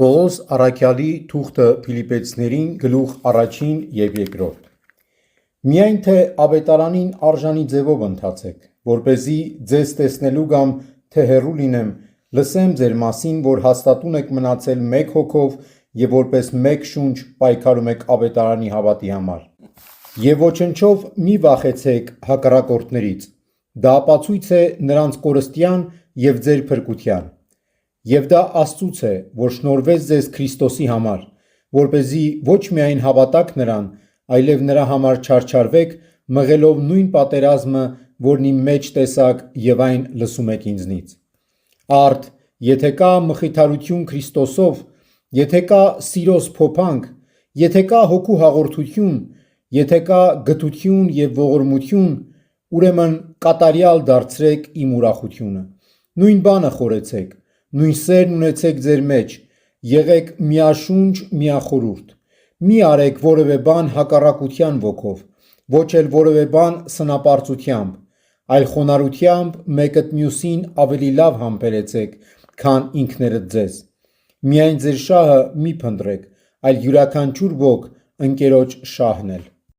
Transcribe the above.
Պողոս առաքյալի թուղթը Փիլիպպեցիներին գլուխ 1 և 2 Միայն թե ավետարանին արժանի ձևով ընթացեք, որպեսզի ձեզ տեսնելու գամ, թե հեռու լինեմ, լսեմ ձեր մասին, որ հաստատուն եք մնացել մեկ հոգով և որպես մեկ շունչ պայքարում եք ավետարանի հավատի համար։ Եվ ոչնչով մի վախեցեք հակառակորդներից, դա ապացույց է նրանց կորստյան և ձեր փրկության։ Եվ դա Աստծուց է, որ շնորհվեց ձեզ Քրիստոսի համար, որպեսզի ոչ միայն հավատաք նրան, այլև նրա համար չարչարվեք, մղելով նույն պատերազմը, որն իմ մեջ տեսաք և այն լսում եք ինձնից։ Արդ, եթե կա մխիթարություն Քրիստոսով, եթե կա սիրოს փոփանք, եթե կա հոգու հաղորդություն, եթե կա գթություն և ողորմություն, ուրեմն կատարյալ դարձրեք իմ ուրախությունը։ Նույն բանը խորեցեք, նույն սերն ունեցեք ձեր մեջ, եղեք միաշունչ, միախորհուրդ։ Մի արեք որևէ բան հակառակության ոգով, ոչ էլ որևէ բան սնապարծությամբ, այլ խոնարհությամբ մեկդ մյուսին ավելի լավ համբերեցեք, քան ինքներդ ձեզ։ Միայն ձեր շահը մի փնտրեք, այլ յուրաքանչյուր ոք ընկերոջ շահն էլ։